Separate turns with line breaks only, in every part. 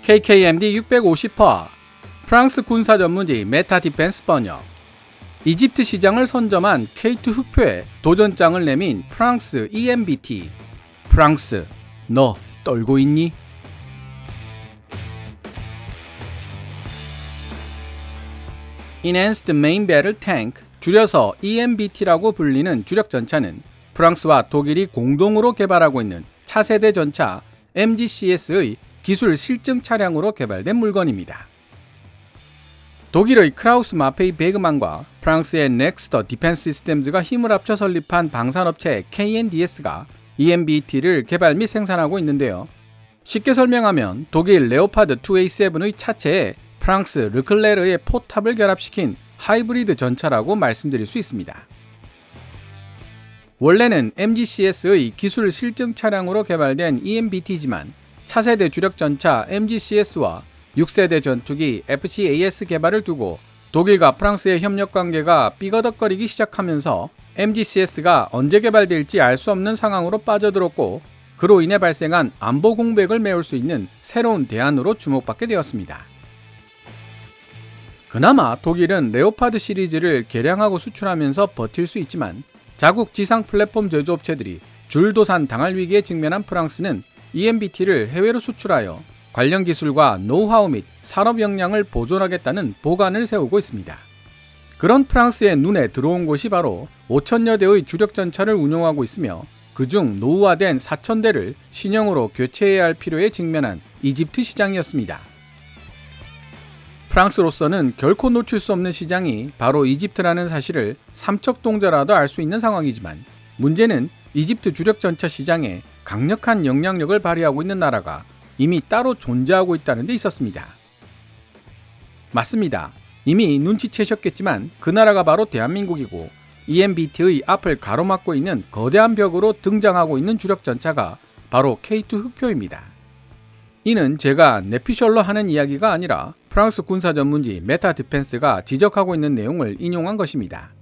KKMD 650화 프랑스 군사 전문지 메타 디펜스 번역. 이집트 시장을 선점한 K2 흑표에 도전장을 내민 프랑스 EMBT. 프랑스, 너 떨고 있니? Enhanced Main Battle Tank, 줄여서 EMBT라고 불리는 주력 전차는 프랑스와 독일이 공동으로 개발하고 있는 차세대 전차 MGCS의 기술 실증 차량으로 개발된 물건입니다. 독일의 크라우스 마페이 베그만과 프랑스의 넥스터 디펜스 시스템즈가 힘을 합쳐 설립한 방산업체 KNDS가 EMBT를 개발 및 생산하고 있는데요. 쉽게 설명하면 독일 레오파드 2A7의 차체에 프랑스 르클레르의 포탑을 결합시킨 하이브리드 전차라고 말씀드릴 수 있습니다. 원래는 MGCS의 기술 실증 차량으로 개발된 EMBT지만 차세대 주력 전차 MGCS와 6세대 전투기 FCAS 개발을 두고 독일과 프랑스의 협력 관계가 삐거덕거리기 시작하면서 MGCS가 언제 개발될지 알 수 없는 상황으로 빠져들었고, 그로 인해 발생한 안보 공백을 메울 수 있는 새로운 대안으로 주목받게 되었습니다. 그나마 독일은 레오파드 시리즈를 개량하고 수출하면서 버틸 수 있지만 자국 지상 플랫폼 제조업체들이 줄도산 당할 위기에 직면한 프랑스는 EMBT를 해외로 수출하여 관련 기술과 노하우 및 산업 역량을 보존하겠다는 보관을 세우고 있습니다. 그런 프랑스의 눈에 들어온 곳이 바로 5,000여 대의 주력 전차를 운용하고 있으며 그중 노후화된 4,000대를 신형으로 교체해야 할 필요에 직면한 이집트 시장이었습니다. 프랑스로서는 결코 놓칠 수 없는 시장이 바로 이집트라는 사실을 삼척동자라도 알 수 있는 상황이지만, 문제는 이집트 주력 전차 시장에 강력한 영향력을 발휘하고 있는 나라가 이미 따로 존재하고 있다는 데 있었습니다. 맞습니다. 이미 눈치채셨겠지만 그 나라가 바로 대한민국이고, EMBT의 앞을 가로막고 있는 거대한 벽으로 등장하고 있는 주력 전차가 바로 K2 흑표입니다. 이는 제가 내피셜로 하는 이야기가 아니라 프랑스 군사 전문지 메타 디펜스가 지적하고 있는 내용을 인용한 것입니다.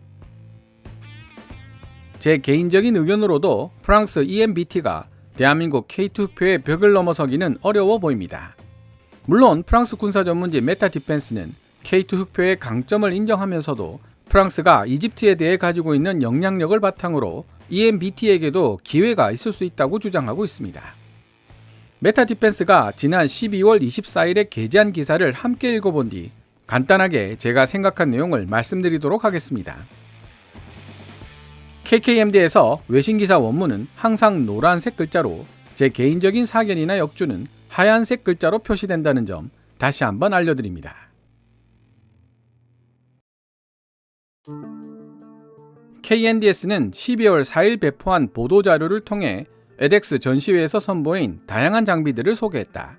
제 개인적인 의견으로도 프랑스 EMBT가 대한민국 K2 흑표의 벽을 넘어서기는 어려워 보입니다. 물론 프랑스 군사 전문지 메타 디펜스는 K2 흑표의 강점을 인정하면서도 프랑스가 이집트에 대해 가지고 있는 영향력을 바탕으로 EMBT에게도 기회가 있을 수 있다고 주장하고 있습니다. 메타 디펜스가 지난 12월 24일에 게재한 기사를 함께 읽어본 뒤 간단하게 제가 생각한 내용을 말씀드리도록 하겠습니다. KKMD에서 외신기사 원문은 항상 노란색 글자로, 제 개인적인 사견이나 역주는 하얀색 글자로 표시된다는 점 다시 한번 알려드립니다. KNDS는 12월 4일 배포한 보도자료를 통해 에덱스 전시회에서 선보인 다양한 장비들을 소개했다.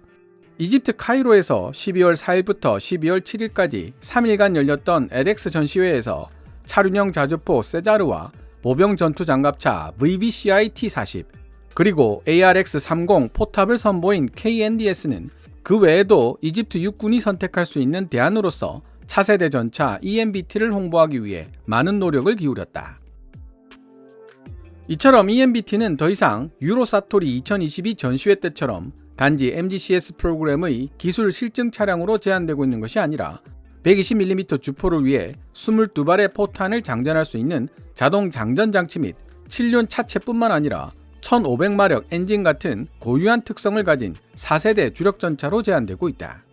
이집트 카이로에서 12월 4일부터 12월 7일까지 3일간 열렸던 에덱스 전시회에서 차륜형 자주포 세자르와 보병 전투 장갑차 VBCI T-40 그리고 ARX-30 포탑을 선보인 KNDS는 그 외에도 이집트 육군이 선택할 수 있는 대안으로서 차세대 전차 EMBT를 홍보하기 위해 많은 노력을 기울였다. 이처럼 EMBT는 더 이상 유로사토리 2022 전시회 때처럼 단지 MGCS 프로그램의 기술 실증 차량으로 제한되고 있는 것이 아니라 120mm 주포를 위해 22발의 포탄을 장전할 수 있는 자동 장전 장치 및 7륜 차체뿐만 아니라 1500마력 엔진 같은 고유한 특성을 가진 4세대 주력 전차로 제한되고 있다.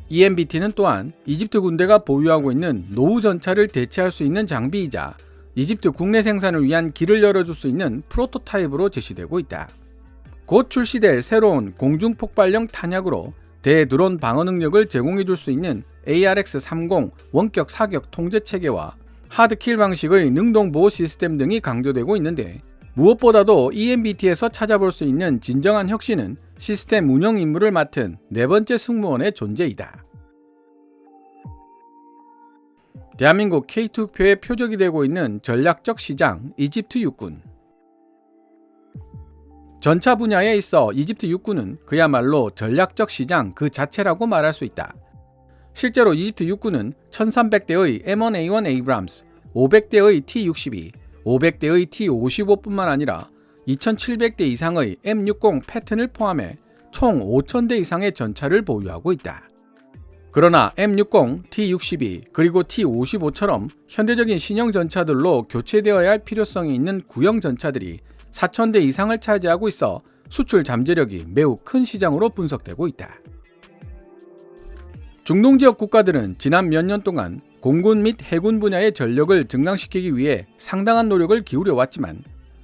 EMBT는 또한 이집트 군대가 보유하고 있는 노후 전차를 대체할 수 있는 장비이자 이집트 국내 생산을 위한 길을 열어줄 수 있는 프로토타입으로 제시되고 있다. 곧 출시될 새로운 공중폭발형 탄약으로 대드론 방어 능력을 제공해줄 수 있는 ARX-30 원격 사격 통제 체계와 하드킬 방식의 능동 보호 시스템 등이 강조되고 있는데, 무엇보다도 EMBT에서 찾아볼 수 있는 진정한 혁신은 시스템 운영 임무를 맡은 네 번째 승무원의 존재이다. 대한민국 K2 흑표의 표적이 되고 있는 전략적 시장 이집트 육군. 전차 분야에 있어 이집트 육군은 그야말로 전략적 시장 그 자체라고 말할 수 있다. 실제로 이집트 육군은 1300대의 M1A1 에이브람스, 500대의 T-62, 500대의 T-55뿐만 아니라 2700대 이상의 M60 패턴을 포함해 총 5,000대 이상의 전차를 보유하고 있다. 그러나 M60, T-62 그리고 T-55처럼 현대적인 신형 전차들로 교체되어야 할 필요성이 있는 구형 전차들이 4,000대 이상을 차지하고 있어 수출 잠재력이 매우 큰 시장으로 분석되고 있다. 중동 지역 국가들은 지난 몇 년 동안 공군 및 해군 분야의 전력을 증강시키기 위해 상당한 노력을 기울여 왔지만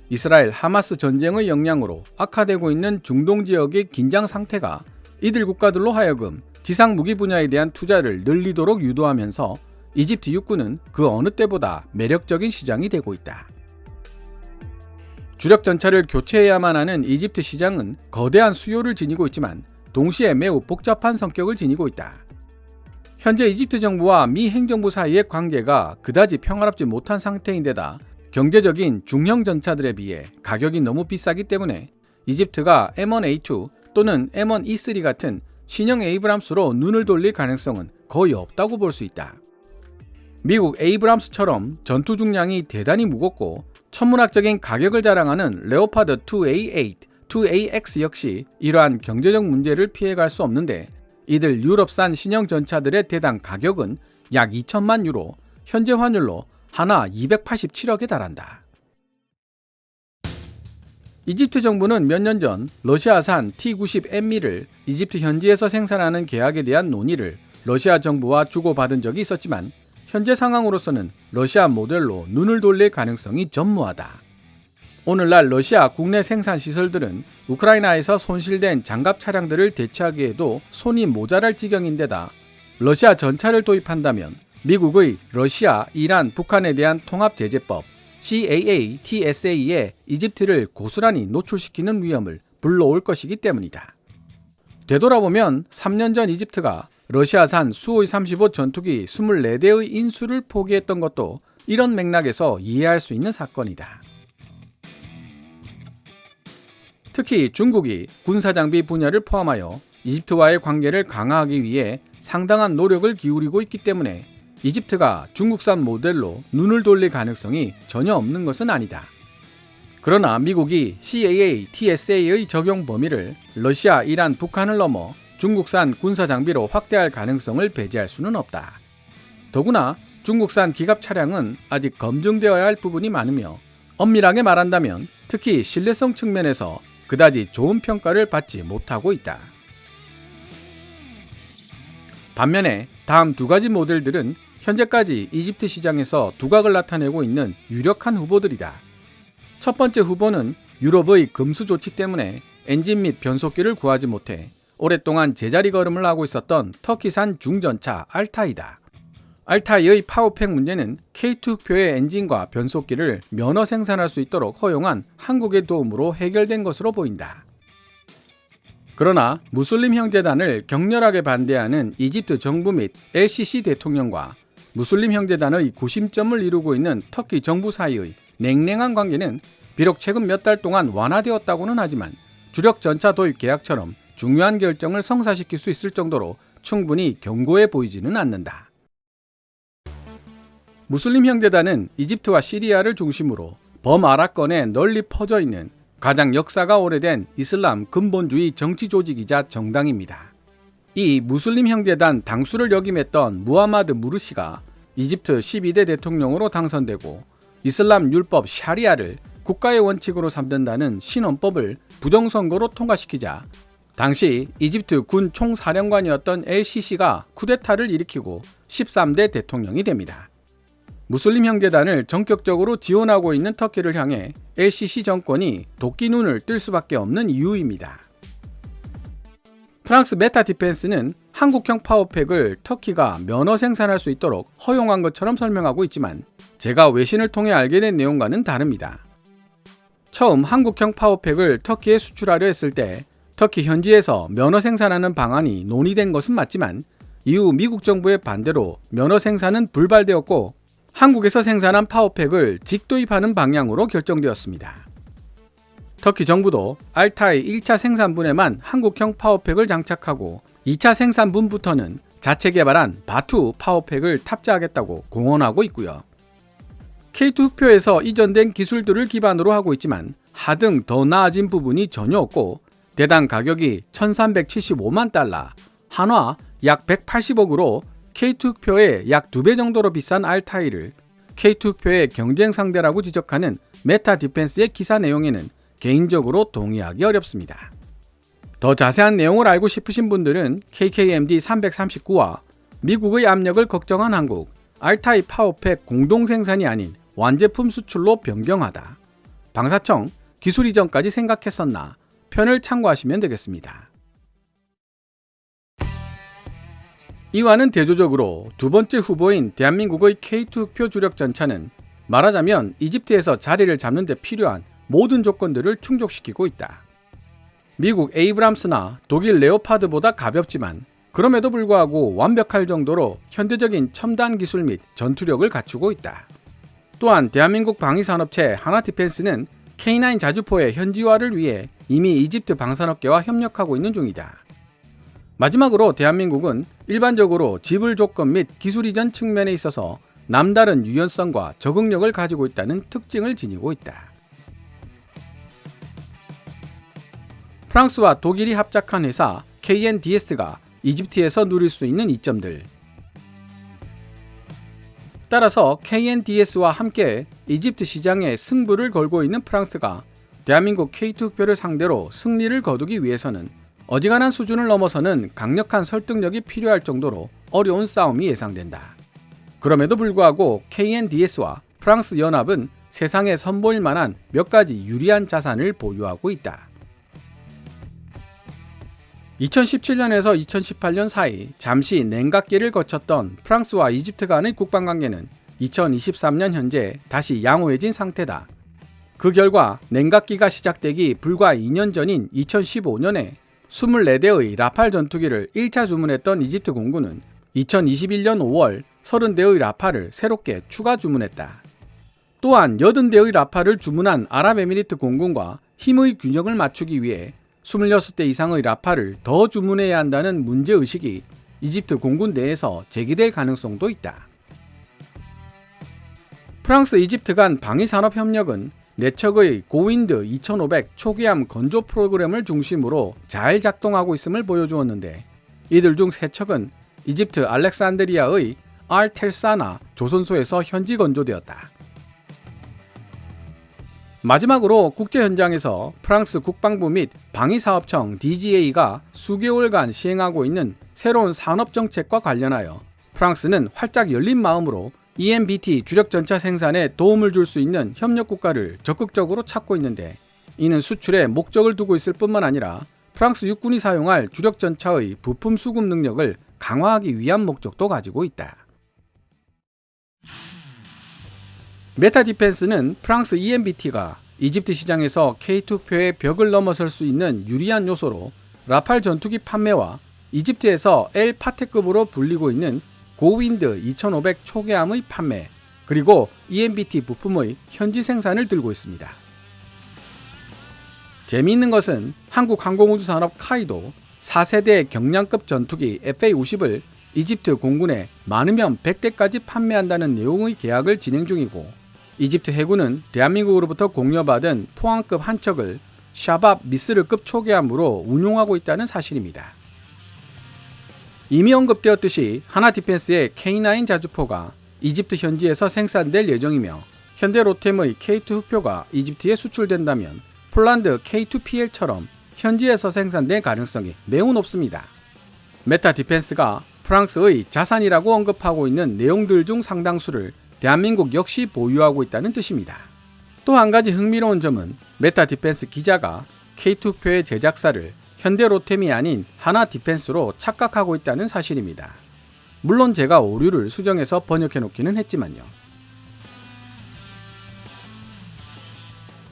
이스라엘 하마스 전쟁의 영향으로 악화되고 있는 중동 지역의 긴장 상태가 이들 국가들로 하여금 지상 무기 분야에 대한 투자를 늘리도록 유도하면서 이집트 육군은 그 어느 때보다 매력적인 시장이 되고 있다. 주력 전차를 교체해야만 하는 이집트 시장은 거대한 수요를 지니고 있지만 동시에 매우 복잡한 성격을 지니고 있다. 현재 이집트 정부와 미 행정부 사이의 관계가 그다지 평화롭지 못한 상태인데다 경제적인 중형 전차들에 비해 가격이 너무 비싸기 때문에 이집트가 M1A2 또는 M1E3 같은 신형 에이브람스로 눈을 돌릴 가능성은 거의 없다고 볼 수 있다. 미국 에이브람스처럼 전투 중량이 대단히 무겁고 천문학적인 가격을 자랑하는 레오파드 2A8, 2AX 역시 이러한 경제적 문제를 피해갈 수 없는데 이들 유럽산 신형 전차들의 대당 가격은 약 2천만 유로, 현재 환율로 하나 287억에 달한다. 이집트 정부는 몇 년 전 러시아산 T-90M미를 이집트 현지에서 생산하는 계약에 대한 논의를 러시아 정부와 주고받은 적이 있었지만 현재 상황으로서는 러시아 모델로 눈을 돌릴 가능성이 전무하다. 오늘날 러시아 국내 생산 시설들은 우크라이나에서 손실된 장갑 차량들을 대체하기에도 손이 모자랄 지경인데다 러시아 전차를 도입한다면 미국의 러시아, 이란, 북한에 대한 통합제재법 CAA-TSA에 이집트를 고스란히 노출시키는 위험을 불러올 것이기 때문이다. 되돌아보면 3년 전 이집트가 러시아산 수호이-35 전투기 24대의 인수를 포기했던 것도 이런 맥락에서 이해할 수 있는 사건이다. 특히 중국이 군사장비 분야를 포함하여 이집트와의 관계를 강화하기 위해 상당한 노력을 기울이고 있기 때문에 이집트가 중국산 모델로 눈을 돌릴 가능성이 전혀 없는 것은 아니다. 그러나 미국이 CAA-TSA의 적용 범위를 러시아, 이란, 북한을 넘어 중국산 군사장비로 확대할 가능성을 배제할 수는 없다. 더구나 중국산 기갑 차량은 아직 검증되어야 할 부분이 많으며 엄밀하게 말한다면 특히 신뢰성 측면에서 그다지 좋은 평가를 받지 못하고 있다. 반면에 다음 두 가지 모델들은 현재까지 이집트 시장에서 두각을 나타내고 있는 유력한 후보들이다. 첫 번째 후보는 유럽의 금수 조치 때문에 엔진 및 변속기를 구하지 못해 오랫동안 제자리 걸음을 하고 있었던 터키산 중전차 알타이다. 알타이의 파워팩 문제는 K2 흑표의 엔진과 변속기를 면허 생산할 수 있도록 허용한 한국의 도움으로 해결된 것으로 보인다. 그러나 무슬림 형제단을 격렬하게 반대하는 이집트 정부 및 LCC 대통령과 무슬림 형제단의 구심점을 이루고 있는 터키 정부 사이의 냉랭한 관계는 비록 최근 몇 달 동안 완화되었다고는 하지만 주력 전차 도입 계약처럼 중요한 결정을 성사시킬 수 있을 정도로 충분히 견고해 보이지는 않는다. 무슬림 형제단은 이집트와 시리아를 중심으로 범아랍권에 널리 퍼져 있는 가장 역사가 오래된 이슬람 근본주의 정치 조직이자 정당입니다. 이 무슬림 형제단 당수를 역임했던 무하마드 무르시가 이집트 12대 대통령으로 당선되고 이슬람 율법 샤리아를 국가의 원칙으로 삼는다는 신헌법을 부정선거로 통과시키자 당시 이집트 군 총사령관이었던 LCC가 쿠데타를 일으키고 13대 대통령이 됩니다. 무슬림 형제단을 전격적으로 지원하고 있는 터키를 향해 LCC 정권이 도끼 눈을 뜰 수밖에 없는 이유입니다. 프랑스 메타 디펜스는 한국형 파워팩을 터키가 면허 생산할 수 있도록 허용한 것처럼 설명하고 있지만 제가 외신을 통해 알게 된 내용과는 다릅니다. 처음 한국형 파워팩을 터키에 수출하려 했을 때 터키 현지에서 면허 생산하는 방안이 논의된 것은 맞지만 이후 미국 정부의 반대로 면허 생산은 불발되었고 한국에서 생산한 파워팩을 직도입하는 방향으로 결정되었습니다. 터키 정부도 알타이 1차 생산분에만 한국형 파워팩을 장착하고 2차 생산분부터는 자체 개발한 바투 파워팩을 탑재하겠다고 공언하고 있고요. K2 흑표에서 이전된 기술들을 기반으로 하고 있지만 하등 더 나아진 부분이 전혀 없고 대당 가격이 1375만 달러, 한화 약 180억으로 K2 흑표의 약 2배 정도로 비싼 알타이를 K2 흑표의 경쟁 상대라고 지적하는 메타 디펜스의 기사 내용에는 개인적으로 동의하기 어렵습니다. 더 자세한 내용을 알고 싶으신 분들은 KKMD 339와 미국의 압력을 걱정한 한국, 알타이 파워팩 공동 생산이 아닌 완제품 수출로 변경하다. 방사청, 기술 이전까지 생각했었나 편을 참고하시면 되겠습니다. 이와는 대조적으로 두 번째 후보인 대한민국의 K2 흑표 주력 전차는 말하자면 이집트에서 자리를 잡는 데 필요한 모든 조건들을 충족시키고 있다. 미국 에이브람스나 독일 레오파드보다 가볍지만 그럼에도 불구하고 완벽할 정도로 현대적인 첨단 기술 및 전투력을 갖추고 있다. 또한 대한민국 방위산업체 하나디펜스는 K9 자주포의 현지화를 위해 이미 이집트 방산업계와 협력하고 있는 중이다. 마지막으로 대한민국은 일반적으로 지불 조건 및 기술 이전 측면에 있어서 남다른 유연성과 적응력을 가지고 있다는 특징을 지니고 있다. 프랑스와 독일이 합작한 회사 KNDS가 이집트에서 누릴 수 있는 이점들. 따라서 KNDS와 함께 이집트 시장에 승부를 걸고 있는 프랑스가 대한민국 K2 흑표를 상대로 승리를 거두기 위해서는 어지간한 수준을 넘어서는 강력한 설득력이 필요할 정도로 어려운 싸움이 예상된다. 그럼에도 불구하고 KNDS와 프랑스 연합은 세상에 선보일 만한 몇 가지 유리한 자산을 보유하고 있다. 2017년에서 2018년 사이 잠시 냉각기를 거쳤던 프랑스와 이집트 간의 국방관계는 2023년 현재 다시 양호해진 상태다. 그 결과 냉각기가 시작되기 불과 2년 전인 2015년에 24대의 라팔 전투기를 1차 주문했던 이집트 공군은 2021년 5월 30대의 라팔을 새롭게 추가 주문했다. 또한 80대의 라팔을 주문한 아랍에미리트 공군과 힘의 균형을 맞추기 위해 26대 이상의 라팔을 더 주문해야 한다는 문제의식이 이집트 공군 내에서 제기될 가능성도 있다. 프랑스 이집트 간 방위산업협력은 4척의 고윈드 2500 초기함 건조 프로그램을 중심으로 잘 작동하고 있음을 보여주었는데 이들 중 3척은 이집트 알렉산드리아의 알텔사나 조선소에서 현지 건조되었다. 마지막으로 국제 현장에서 프랑스 국방부 및 방위사업청 DGA가 수개월간 시행하고 있는 새로운 산업정책과 관련하여 프랑스는 활짝 열린 마음으로 EMBT 주력전차 생산에 도움을 줄 수 있는 협력국가를 적극적으로 찾고 있는데 이는 수출에 목적을 두고 있을 뿐만 아니라 프랑스 육군이 사용할 주력전차의 부품 수급 능력을 강화하기 위한 목적도 가지고 있다. 메타 디펜스는 프랑스 EMBT가 이집트 시장에서 K2 표의 벽을 넘어설 수 있는 유리한 요소로 라팔 전투기 판매와 이집트에서 엘 파테급으로 불리고 있는 고윈드 2500 초계함의 판매, 그리고 EMBT 부품의 현지 생산을 들고 있습니다. 재미있는 것은 한국항공우주산업 카이도 4세대 경량급 전투기 FA-50을 이집트 공군에 많으면 100대까지 판매한다는 내용의 계약을 진행 중이고 이집트 해군은 대한민국으로부터 공여받은 포항급 한 척을 샤밥 미스르급 초계함으로 운용하고 있다는 사실입니다. 이미 언급되었듯이 하나디펜스의 K9 자주포가 이집트 현지에서 생산될 예정이며 현대 로템의 K2 흑표가 이집트에 수출된다면 폴란드 K2PL처럼 현지에서 생산될 가능성이 매우 높습니다. 메타 디펜스가 프랑스의 자산이라고 언급하고 있는 내용들 중 상당수를 대한민국 역시 보유하고 있다는 뜻입니다. 또 한 가지 흥미로운 점은 메타 디펜스 기자가 K2 흑표의 제작사를 현대 로템이 아닌 하나 디펜스로 착각하고 있다는 사실입니다. 물론 제가 오류를 수정해서 번역해 놓기는 했지만요.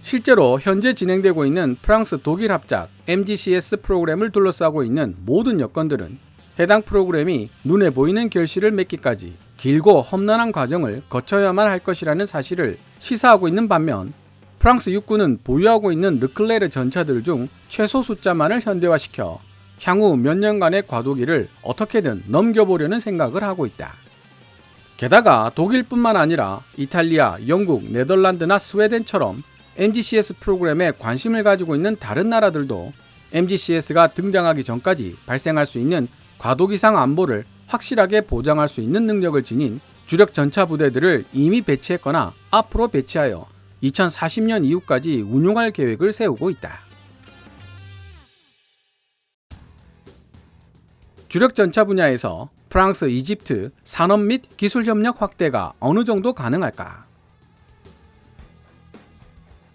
실제로 현재 진행되고 있는 프랑스 독일 합작 MGCS 프로그램을 둘러싸고 있는 모든 여건들은 해당 프로그램이 눈에 보이는 결실을 맺기까지 길고 험난한 과정을 거쳐야만 할 것이라는 사실을 시사하고 있는 반면 프랑스 육군은 보유하고 있는 르클레르 전차들 중 최소 숫자만을 현대화시켜 향후 몇 년간의 과도기를 어떻게든 넘겨보려는 생각을 하고 있다. 게다가 독일뿐만 아니라 이탈리아, 영국, 네덜란드나 스웨덴처럼 MGCS 프로그램에 관심을 가지고 있는 다른 나라들도 MGCS가 등장하기 전까지 발생할 수 있는 과도기 이상 안보를 확실하게 보장할 수 있는 능력을 지닌 주력 전차 부대들을 이미 배치했거나 앞으로 배치하여 2040년 이후까지 운용할 계획을 세우고 있다. 주력 전차 분야에서 프랑스, 이집트 산업 및 기술 협력 확대가 어느 정도 가능할까?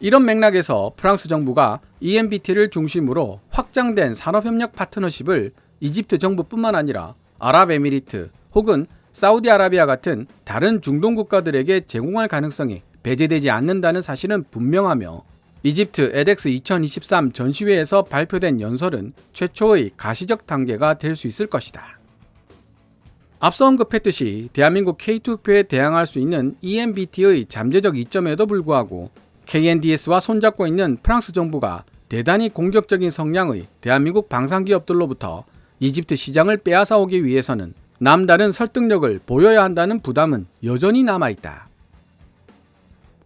이런 맥락에서 프랑스 정부가 EMBT를 중심으로 확장된 산업협력 파트너십을 이집트 정부뿐만 아니라 아랍에미리트 혹은 사우디아라비아 같은 다른 중동 국가들에게 제공할 가능성이 배제되지 않는다는 사실은 분명하며 이집트 에덱스 2023 전시회에서 발표된 연설은 최초의 가시적 단계가 될 수 있을 것이다. 앞서 언급했듯이 대한민국 K2 흑표에 대항할 수 있는 EMBT의 잠재적 이점에도 불구하고 KNDS와 손잡고 있는 프랑스 정부가 대단히 공격적인 성향의 대한민국 방산기업들로부터 이집트 시장을 빼앗아오기 위해서는 남다른 설득력을 보여야 한다는 부담은 여전히 남아있다.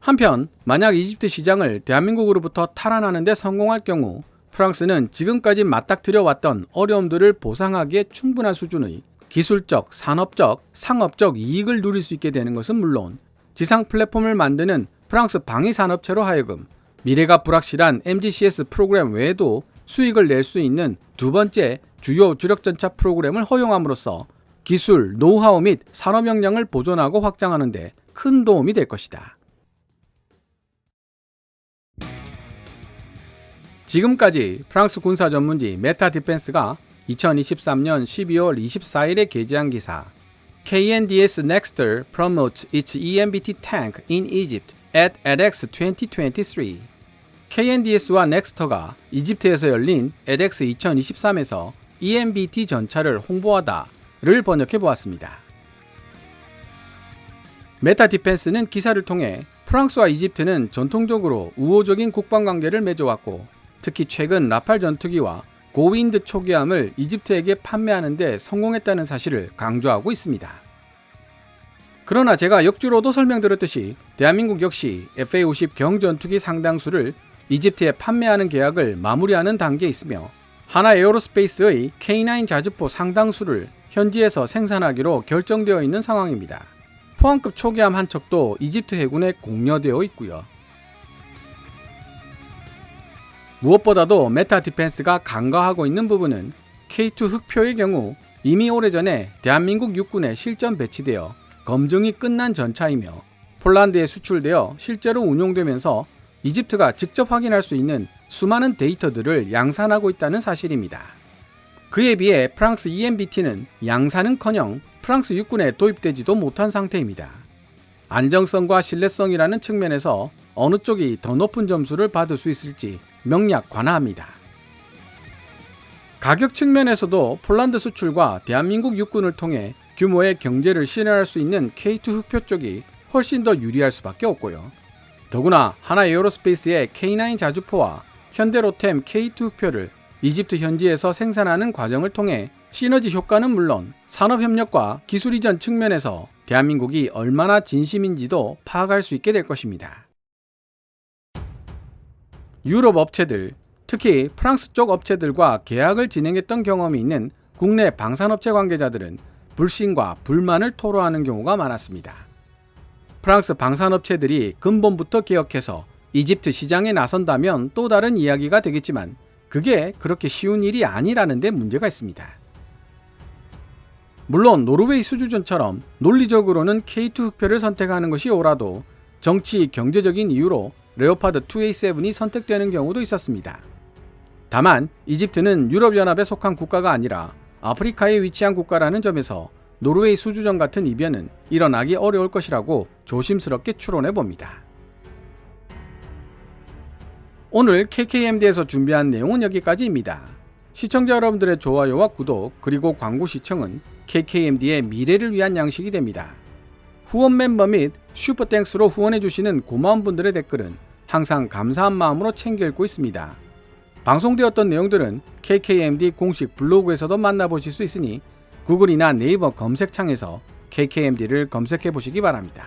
한편 만약 이집트 시장을 대한민국으로부터 탈환하는 데 성공할 경우 프랑스는 지금까지 맞닥뜨려왔던 어려움들을 보상하기에 충분한 수준의 기술적, 산업적, 상업적 이익을 누릴 수 있게 되는 것은 물론 지상 플랫폼을 만드는 프랑스 방위산업체로 하여금 미래가 불확실한 MGCS 프로그램 외에도 수익을 낼 수 있는 두 번째 주요 주력전차 프로그램을 허용함으로써 기술, 노하우 및 산업 역량을 보존하고 확장하는 데 큰 도움이 될 것이다. 지금까지 프랑스 군사 전문지 메타 디펜스가 2023년 12월 24일에 게재한 기사 KNDS Nexter promotes its EMBT tank in Egypt at edX 2023. KNDS와 넥스터가 이집트에서 열린 edX 2023에서 EMBT 전차를 홍보하다를 번역해 보았습니다. 메타 디펜스는 기사를 통해 프랑스와 이집트는 전통적으로 우호적인 국방관계를 맺어왔고 특히 최근 라팔 전투기와 고윈드 초기함을 이집트에게 판매하는 데 성공했다는 사실을 강조하고 있습니다. 그러나 제가 역주로도 설명드렸듯이 대한민국 역시 FA-50 경전투기 상당수를 이집트에 판매하는 계약을 마무리하는 단계에 있으며 하나에어로스페이스의 K9 자주포 상당수를 현지에서 생산하기로 결정되어 있는 상황입니다. 포항급 초기함 한 척도 이집트 해군에 공여되어 있고요. 무엇보다도 메타 디펜스가 간과하고 있는 부분은 K2 흑표의 경우 이미 오래전에 대한민국 육군에 실전 배치되어 검증이 끝난 전차이며 폴란드에 수출되어 실제로 운용되면서 이집트가 직접 확인할 수 있는 수많은 데이터들을 양산하고 있다는 사실입니다. 그에 비해 프랑스 EMBT는 양산은커녕 프랑스 육군에 도입되지도 못한 상태입니다. 안정성과 신뢰성이라는 측면에서 어느 쪽이 더 높은 점수를 받을 수 있을지 명약관화합니다. 가격 측면에서도 폴란드 수출과 대한민국 육군을 통해 규모의 경제를 실현할 수 있는 K2 흑표 쪽이 훨씬 더 유리할 수밖에 없고요. 더구나 하나에어로스페이스의 K9 자주포와 현대로템 K2 흑표를 이집트 현지에서 생산하는 과정을 통해 시너지 효과는 물론 산업협력과 기술 이전 측면에서 대한민국이 얼마나 진심인지도 파악할 수 있게 될 것입니다. 유럽 업체들, 특히 프랑스 쪽 업체들과 계약을 진행했던 경험이 있는 국내 방산업체 관계자들은 불신과 불만을 토로하는 경우가 많았습니다. 프랑스 방산업체들이 근본부터 개혁해서 이집트 시장에 나선다면 또 다른 이야기가 되겠지만 그게 그렇게 쉬운 일이 아니라는 데 문제가 있습니다. 물론 노르웨이 수주전처럼 논리적으로는 K2 흑표를 선택하는 것이 옳아도 정치, 경제적인 이유로 레오파드 2A7이 선택되는 경우도 있었습니다. 다만 이집트는 유럽연합에 속한 국가가 아니라 아프리카에 위치한 국가라는 점에서 노르웨이 수주전 같은 이변은 일어나기 어려울 것이라고 조심스럽게 추론해 봅니다. 오늘 KKMD에서 준비한 내용은 여기까지입니다. 시청자 여러분들의 좋아요와 구독 그리고 광고 시청은 KKMD의 미래를 위한 양식이 됩니다. 후원 멤버 및 슈퍼땡스로 후원해주시는 고마운 분들의 댓글은 항상 감사한 마음으로 챙겨 읽고 있습니다. 방송되었던 내용들은 KKMD 공식 블로그에서도 만나보실 수 있으니 구글이나 네이버 검색창에서 KKMD를 검색해 보시기 바랍니다.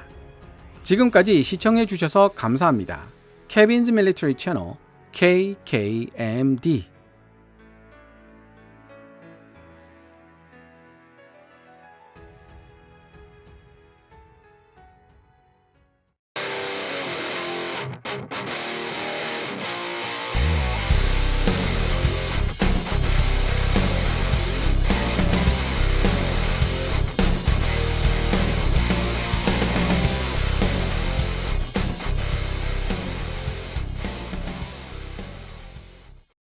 지금까지 시청해 주셔서 감사합니다. 케빈즈 밀리터리 채널 KKMD